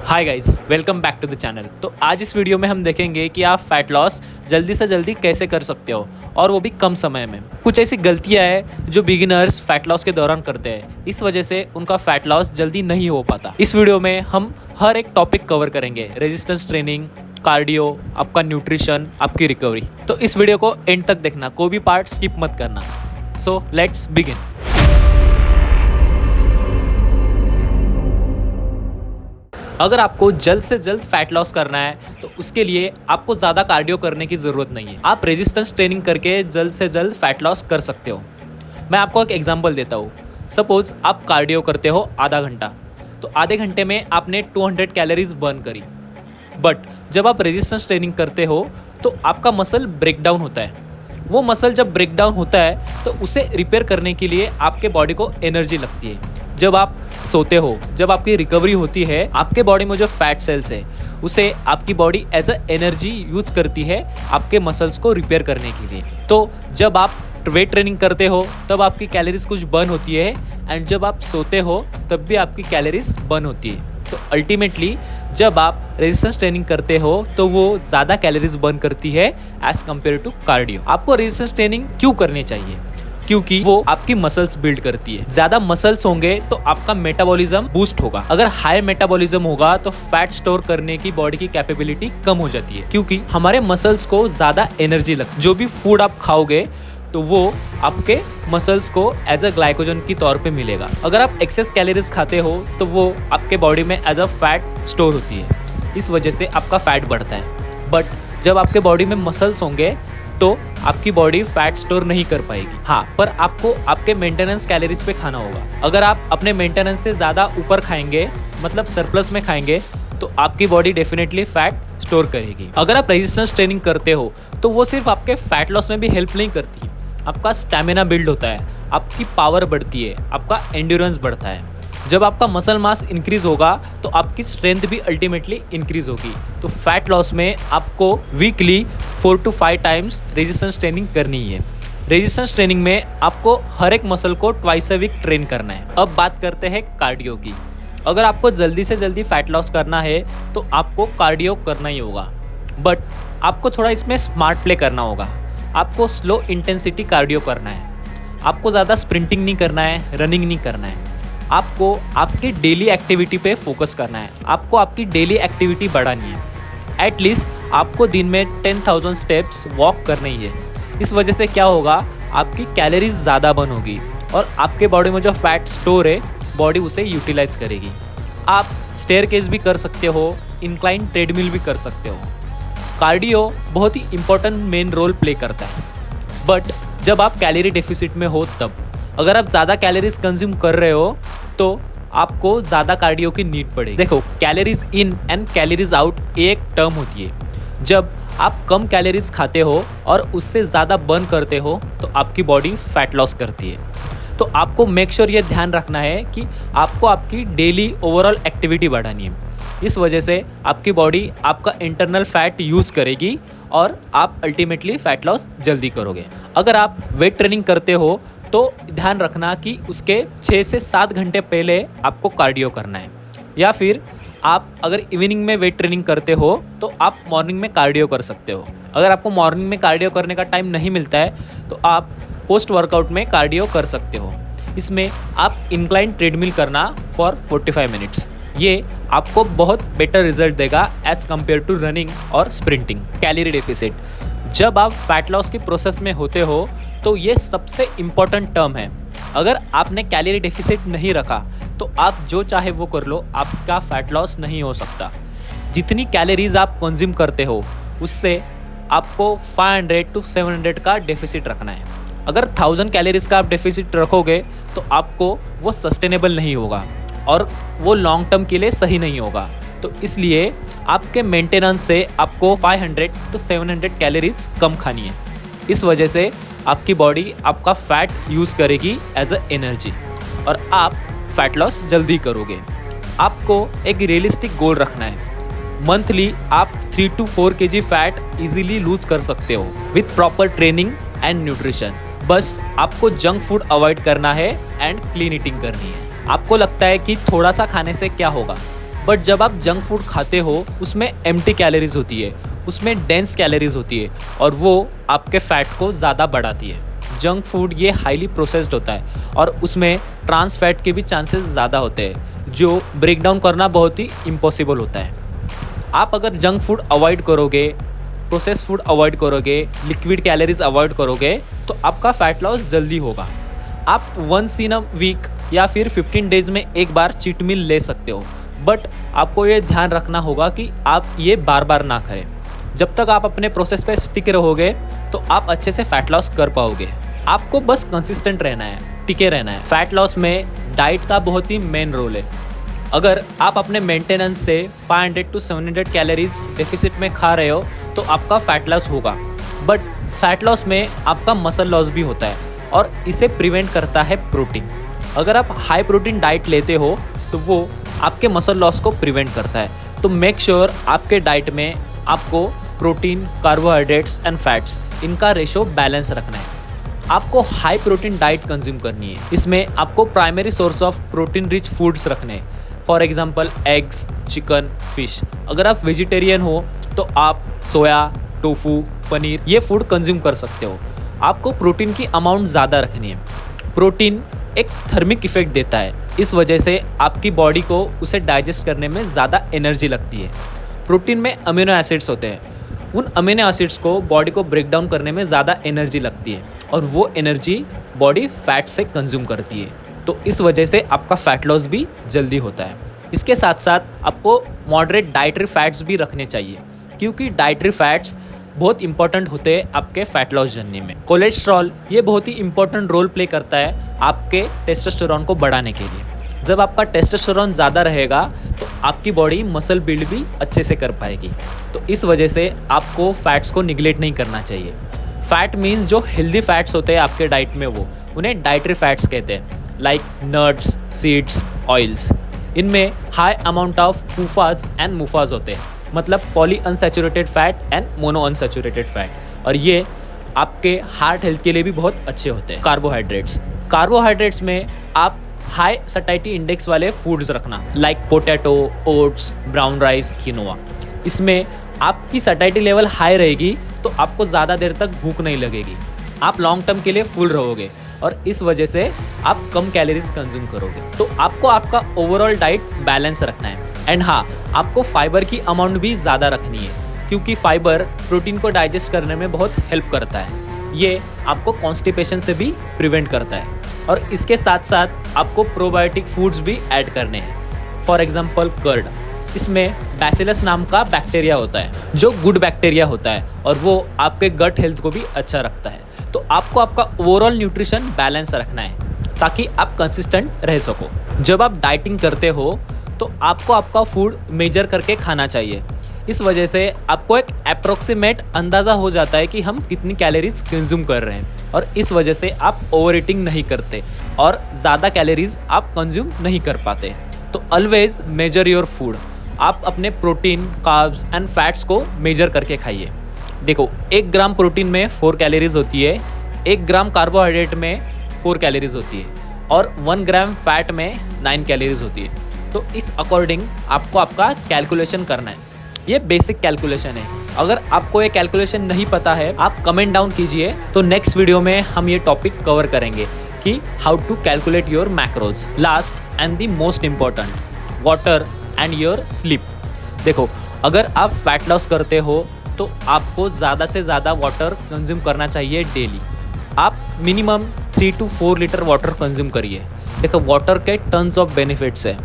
Hi guys, welcome back to the channel. तो आज इस वीडियो में हम देखेंगे कि आप फैट लॉस जल्दी से जल्दी कैसे कर सकते हो और वो भी कम समय में। कुछ ऐसी गलतियां हैं जो बिगिनर्स फैट लॉस के दौरान करते हैं, इस वजह से उनका फैट लॉस जल्दी नहीं हो पाता। इस वीडियो में हम हर एक टॉपिक कवर करेंगे, रेजिस्टेंस ट्रेनिंग, कार्डियो, आपका न्यूट्रिशन, आपकी रिकवरी। तो इस वीडियो को एंड तक देखना, कोई भी पार्ट स्किप मत करना। So let's begin. अगर आपको जल्द से जल्द फैट लॉस करना है तो उसके लिए आपको ज़्यादा कार्डियो करने की ज़रूरत नहीं है। आप रेजिस्टेंस ट्रेनिंग करके जल्द से जल्द फैट लॉस कर सकते हो। मैं आपको एक एग्जांपल देता हूँ। सपोज़ आप कार्डियो करते हो आधा घंटा, तो आधे घंटे में आपने 200 कैलोरीज बर्न करी। बट जब आप रेजिस्टेंस ट्रेनिंग करते हो तो आपका मसल ब्रेक डाउन होता है। वो मसल जब ब्रेक डाउन होता है तो उसे रिपेयर करने के लिए आपके बॉडी को एनर्जी लगती है। जब आप सोते हो, जब आपकी रिकवरी होती है, आपके बॉडी में जो फैट सेल्स है उसे आपकी body as a energy use करती है आपके मसल्स को रिपेयर करने के लिए। तो जब आप वेट ट्रेनिंग करते हो तब आपकी कैलोरीज कुछ बर्न होती है, एंड जब आप सोते हो तब भी आपकी कैलोरीज बर्न होती है। तो अल्टीमेटली जब आप रेजिस्टेंस ट्रेनिंग करते हो तो वो ज़्यादा कैलोरीज बर्न करती है एज कम्पेयर टू कार्डियो। आपको रेजिस्टेंस ट्रेनिंग क्यों करनी चाहिए? क्योंकि वो आपकी मसल्स बिल्ड करती है। ज्यादा मसल्स होंगे तो आपका मेटाबॉलिज्म बूस्ट होगा। अगर हाई मेटाबॉलिज्म होगा तो फैट स्टोर करने की बॉडी की कैपेबिलिटी कम हो जाती है, क्योंकि हमारे मसल्स को ज्यादा एनर्जी लगती है। जो भी फूड आप खाओगे तो वो आपके मसल्स को एज अ ग्लाइकोजन की तौर पे मिलेगा। अगर आप एक्सेस कैलोरीज खाते हो तो वो आपके बॉडी में एज अ फैट स्टोर होती है, इस वजह से आपका फैट बढ़ता है। बट जब आपके बॉडी में मसल्स होंगे तो आपकी बॉडी फैट स्टोर नहीं कर पाएगी। हाँ, पर आपको आपके मेंटेनेंस कैलोरीज पे खाना होगा। अगर आप अपने मेंटेनेंस से ज़्यादा ऊपर खाएंगे, मतलब सरप्लस में खाएंगे, तो आपकी बॉडी डेफिनेटली फैट स्टोर करेगी। अगर आप रेजिस्टेंस ट्रेनिंग करते हो तो वो सिर्फ आपके फैट लॉस में भी हेल्प नहीं करती। आपका स्टैमिना बिल्ड होता है, आपकी पावर बढ़ती है, आपका एंड्योरेंस बढ़ता है। जब आपका मसल मास इंक्रीज होगा तो आपकी स्ट्रेंथ भी अल्टीमेटली इंक्रीज होगी। तो फैट लॉस में आपको weekly 4 to 5 times resistance training करनी है। रेजिस्टेंस ट्रेनिंग में आपको हर एक मसल को ट्वाइस अ वीक ट्रेन करना है। अब बात करते हैं कार्डियो की। अगर आपको जल्दी से जल्दी फैट लॉस करना है तो आपको कार्डियो करना ही होगा, बट आपको थोड़ा इसमें स्मार्ट प्ले करना होगा। आपको स्लो इंटेंसिटी कार्डियो करना है। आपको ज़्यादा स्प्रिंटिंग नहीं करना है, रनिंग नहीं करना है। आपको आपकी डेली एक्टिविटी पे फोकस करना है। आपको आपकी डेली एक्टिविटी बढ़ानी है। एटलीस्ट आपको दिन में 10,000 स्टेप्स वॉक करनी है। इस वजह से क्या होगा, आपकी कैलोरीज ज़्यादा बर्न होगी और आपके बॉडी में जो फैट स्टोर है बॉडी उसे यूटिलाइज करेगी। आप स्टेयरकेस भी कर सकते हो, इंक्लाइन ट्रेडमिल भी कर सकते हो। कार्डियो बहुत ही इंपॉर्टेंट मेन रोल प्ले करता है, बट जब आप कैलोरी डेफिसिट में हो तब। अगर आप ज़्यादा कैलोरीज कंज्यूम कर रहे हो तो आपको ज़्यादा कार्डियो की नीड पड़ेगी। देखो, calories in and calories out एक टर्म होती है। जब आप कम कैलोरीज खाते हो और उससे ज़्यादा बर्न करते हो तो आपकी बॉडी फैट लॉस करती है। तो आपको मेक श्योर ये ध्यान रखना है कि आपको आपकी डेली ओवरऑल एक्टिविटी बढ़ानी है। इस वजह से आपकी बॉडी आपका इंटरनल फैट यूज़ करेगी और आप अल्टीमेटली फैट लॉस जल्दी करोगे। अगर आप वेट ट्रेनिंग करते हो तो ध्यान रखना कि उसके 6 से 7 घंटे पहले आपको कार्डियो करना है, या फिर आप अगर इवनिंग में वेट ट्रेनिंग करते हो तो आप मॉर्निंग में कार्डियो कर सकते हो। अगर आपको मॉर्निंग में कार्डियो करने का टाइम नहीं मिलता है तो आप पोस्ट वर्कआउट में कार्डियो कर सकते हो। इसमें आप इंक्लाइन ट्रेडमिल करना फॉर 45 मिनट्स। ये आपको बहुत बेटर रिजल्ट देगा एज कम्पेयर टू रनिंग और स्प्रिंटिंग। कैलोरी डेफिसिट, जब आप फैट लॉस की प्रोसेस में होते हो तो ये सबसे इम्पॉर्टेंट टर्म है। अगर आपने कैलोरी डेफिसिट नहीं रखा तो आप जो चाहे वो कर लो, आपका फैट लॉस नहीं हो सकता। जितनी कैलोरीज आप कंज्यूम करते हो उससे आपको 500 to 700 का डेफिसिट रखना है। अगर 1000 कैलोरीज का आप डेफिसिट रखोगे तो आपको वो सस्टेनेबल नहीं होगा और वो लॉन्ग टर्म के लिए सही नहीं होगा। तो इसलिए आपके मेंटेनेंस से आपको 500 to 700 कैलोरीज कम खानी है। इस वजह से आपकी बॉडी आपका फैट यूज़ करेगी एज अ एनर्जी और आप फैट लॉस जल्दी करोगे। आपको एक रियलिस्टिक गोल रखना है। मंथली आप 3 to 4 kg fat easily lose कर सकते हो with proper training and nutrition. बस आपको जंक फूड अवॉइड करना है एंड क्लीन ईटिंग करनी है। आपको लगता है कि थोड़ा सा खाने से क्या होगा, बट जब आप जंक फूड खाते हो उसमें एम्प्टी कैलोरीज होती है, उसमें डेंस कैलोरीज होती है और वो आपके फैट को ज़्यादा बढ़ाती है। जंक फूड ये हाईली प्रोसेस्ड होता है और उसमें ट्रांस फैट के भी चांसेस ज़्यादा होते हैं जो ब्रेक डाउन करना बहुत ही इम्पॉसिबल होता है। आप अगर जंक फूड अवॉइड करोगे, प्रोसेस फूड अवॉइड करोगे, लिक्विड कैलोरीज अवॉइड करोगे तो आपका फैट लॉस जल्दी होगा। आप वंस इन अ वीक या फिर 15 डेज में एक बार चीट मील ले सकते हो, बट आपको ये ध्यान रखना होगा कि आप ये बार बार ना करें। जब तक आप अपने प्रोसेस पे स्टिक रहोगे तो आप अच्छे से फैट लॉस कर पाओगे। आपको बस कंसिस्टेंट रहना है, टिके रहना है। फैट लॉस में डाइट का बहुत ही मेन रोल है। अगर आप अपने मेंटेनेंस से 500 to 700 कैलोरीज डेफिसिट में खा रहे हो तो आपका फैट लॉस होगा, बट फैट लॉस में आपका मसल लॉस भी होता है और इसे प्रिवेंट करता है प्रोटीन। अगर आप हाई प्रोटीन डाइट लेते हो तो वो आपके मसल लॉस को प्रिवेंट करता है। तो मेक श्योर आपके डाइट में आपको प्रोटीन, कार्बोहाइड्रेट्स एंड फैट्स इनका रेशो बैलेंस रखना है। आपको हाई प्रोटीन डाइट कंज्यूम करनी है। इसमें आपको primary source of protein rich foods रखने हैं, for example eggs, chicken, fish. अगर आप वेजिटेरियन हो तो आप सोया, टोफू, पनीर ये फूड कंज्यूम कर सकते हो। आपको प्रोटीन की अमाउंट ज़्यादा रखनी है। प्रोटीन एक थर्मिक इफेक्ट देता है, इस वजह से आपकी बॉडी को उसे डाइजेस्ट करने में ज़्यादा एनर्जी लगती है। प्रोटीन में अमीनो एसिड्स होते हैं, उन अमीनो एसिड्स को बॉडी को ब्रेक डाउन करने में ज़्यादा एनर्जी लगती है और वो एनर्जी बॉडी फैट से कंज्यूम करती है। तो इस वजह से आपका फैट लॉस भी जल्दी होता है। इसके साथ साथ आपको मॉडरेट डाइटरी फैट्स भी रखने चाहिए, क्योंकि डाइटरी फैट्स बहुत इंपॉर्टेंट होते हैं आपके फैट लॉस जर्नी में। कोलेस्ट्रॉल ये बहुत ही इंपॉर्टेंट रोल प्ले करता है आपके टेस्टोस्टेरोन को बढ़ाने के लिए। जब आपका टेस्टोस्टेरोन ज़्यादा रहेगा तो आपकी बॉडी मसल बिल्ड भी अच्छे से कर पाएगी। तो इस वजह से आपको फैट्स को निगलेक्ट नहीं करना चाहिए। फैट मीन्स जो हेल्दी फैट्स होते हैं आपके डाइट में वो उन्हें डाइटरी फैट्स कहते हैं, लाइक नट्स, सीड्स, ऑयल्स। इनमें हाई अमाउंट ऑफ पूफाज एंड मुफाज होते हैं, मतलब poly unsaturated fat and mono unsaturated fat, और ये आपके हार्ट हेल्थ के लिए भी बहुत अच्छे होते हैं। कार्बोहाइड्रेट्स में आप हाई सैटिस्फैक्शन इंडेक्स वाले फूड्स रखना, like potato, oats, brown rice, quinoa. इसमें आपकी सैटिस्फैक्शन लेवल हाई रहेगी तो आपको ज़्यादा देर तक भूख नहीं लगेगी, आप लॉन्ग टर्म के लिए फुल रहोगे और इस वजह से आप कम कैलोरीज कंज्यूम करोगे। तो आपको आपका ओवरऑल डाइट बैलेंस रखना है। एंड हाँ, आपको फाइबर की अमाउंट भी ज़्यादा रखनी है, क्योंकि फाइबर प्रोटीन को डाइजेस्ट करने में बहुत हेल्प करता है। ये आपको कॉन्स्टिपेशन से भी प्रिवेंट करता है। और इसके साथ साथ आपको प्रोबायोटिक फूड्स भी ऐड करने हैं, फॉर एग्जांपल कर्ड। इसमें बैसिलस नाम का बैक्टीरिया होता है जो गुड बैक्टीरिया होता है और वो आपके गट हेल्थ को भी अच्छा रखता है। तो आपको आपका ओवरऑल न्यूट्रिशन बैलेंस रखना है ताकि आप कंसिस्टेंट रह सको। जब आप डाइटिंग करते हो तो आपको आपका फूड मेजर करके खाना चाहिए। इस वजह से आपको एक अप्रोक्सीमेट अंदाज़ा हो जाता है कि हम कितनी कैलोरीज कंज्यूम कर रहे हैं और इस वजह से आप ओवर ईटिंग नहीं करते और ज़्यादा कैलोरीज आप कंज्यूम नहीं कर पाते। तो ऑलवेज मेजर योर फूड। आप अपने प्रोटीन, कार्ब्स एंड फैट्स को मेजर करके खाइए। देखो, 1 ग्राम प्रोटीन में 4 कैलोरीज होती है, 1 ग्राम कार्बोहाइड्रेट में 4 कैलोरीज होती है और 1 ग्राम फैट में 9 कैलोरीज होती है। तो इस अकॉर्डिंग आपको आपका कैलकुलेशन करना है। ये बेसिक कैलकुलेशन है। अगर आपको ये कैलकुलेशन नहीं पता है आप कमेंट डाउन कीजिए, तो नेक्स्ट वीडियो में हम ये टॉपिक कवर करेंगे कि how to calculate your macros. Last and the most important, water and your sleep. देखो, अगर आप फैट लॉस करते हो तो आपको ज़्यादा से ज़्यादा वाटर कंज्यूम करना चाहिए डेली। आप minimum 3 to 4 litre water consume करिए। देखो, वाटर के टन्स ऑफ बेनिफिट्स है।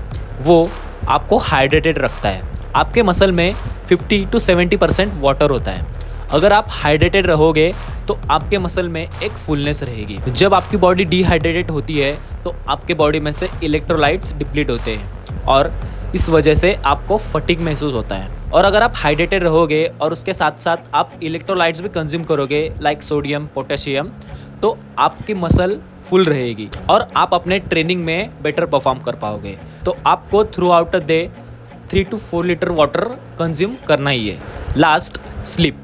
वो आपको हाइड्रेटेड रखता है। आपके मसल में 50 to 70% वाटर होता है। अगर आप हाइड्रेटेड रहोगे तो आपके मसल में एक फुलनेस रहेगी। जब आपकी बॉडी डिहाइड्रेटेड होती है तो आपके बॉडी में से इलेक्ट्रोलाइट्स डिप्लीट होते हैं और इस वजह से आपको फटीग महसूस होता है। और अगर आप हाइड्रेटेड रहोगे और उसके साथ साथ आप इलेक्ट्रोलाइट्स भी कंज्यूम करोगे, लाइक सोडियम, पोटेशियम, तो आपकी मसल फुल रहेगी और आप अपने ट्रेनिंग में बेटर परफॉर्म कर पाओगे। तो आपको through out the day 3 to 4 litre water consume करना ही है। Last, sleep.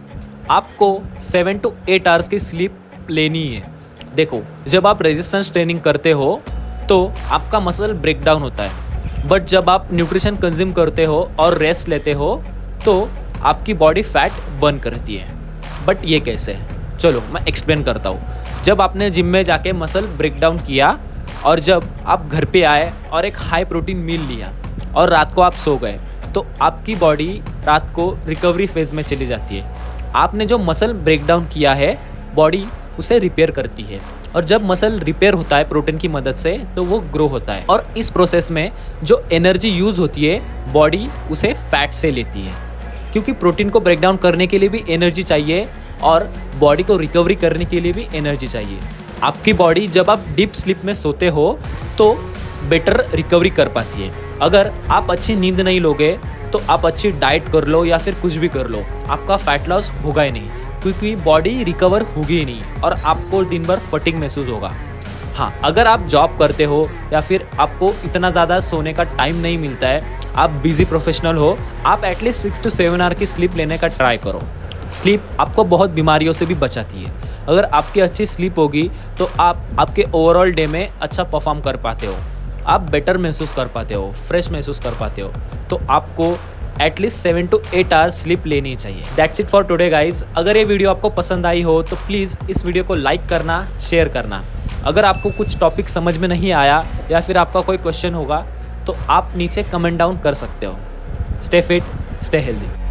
आपको 7 to 8 आवर्स की स्लीप लेनी है। देखो, जब आप रेजिस्टेंस ट्रेनिंग करते हो तो आपका मसल ब्रेक डाउन होता है, बट जब आप न्यूट्रिशन कंज्यूम करते हो और रेस्ट लेते हो तो आपकी बॉडी फैट बर्न करती है। बट ये कैसे है? चलो मैं एक्सप्लेन करता हूँ। जब आपने जिम में जाके मसल ब्रेक डाउन किया और जब आप घर पे आए और एक हाई प्रोटीन मील लिया और रात को आप सो गए, तो आपकी बॉडी रात को रिकवरी फेज़ में चली जाती है। आपने जो मसल ब्रेक डाउन किया है, बॉडी उसे रिपेयर करती है और जब मसल रिपेयर होता है प्रोटीन की मदद से तो वो ग्रो होता है और इस प्रोसेस में जो एनर्जी यूज़ होती है बॉडी उसे फैट से लेती है, क्योंकि प्रोटीन को ब्रेक डाउन करने के लिए भी एनर्जी चाहिए और बॉडी को रिकवरी करने के लिए भी एनर्जी चाहिए। आपकी बॉडी जब आप डीप स्लीप में सोते हो तो बेटर रिकवरी कर पाती है। अगर आप अच्छी नींद नहीं लोगे तो आप अच्छी डाइट कर लो या फिर कुछ भी कर लो, आपका फैट लॉस होगा ही नहीं, क्योंकि बॉडी रिकवर होगी ही नहीं और आपको दिन भर फटीग महसूस होगा। हाँ, अगर आप जॉब करते हो या फिर आपको इतना ज़्यादा सोने का टाइम नहीं मिलता है, आप बिजी प्रोफेशनल हो, आप एटलीस्ट 6 to 7 आवर की स्लीप लेने का ट्राई करो। स्लीप आपको बहुत बीमारियों से भी बचाती है। अगर आपकी अच्छी स्लीप होगी तो आप आपके ओवरऑल डे में अच्छा परफॉर्म कर पाते हो, आप बेटर महसूस कर पाते हो, फ्रेश महसूस कर पाते हो। तो आपको एटलीस्ट 7 to 8 आवर्स स्लीप लेनी चाहिए। That's it for today guys. अगर ये वीडियो आपको पसंद आई हो तो प्लीज़ इस वीडियो को लाइक करना, शेयर करना। अगर आपको कुछ टॉपिक समझ में नहीं आया या फिर आपका कोई क्वेश्चन होगा तो आप नीचे कमेंट डाउन कर सकते हो। Stay fit, stay healthy.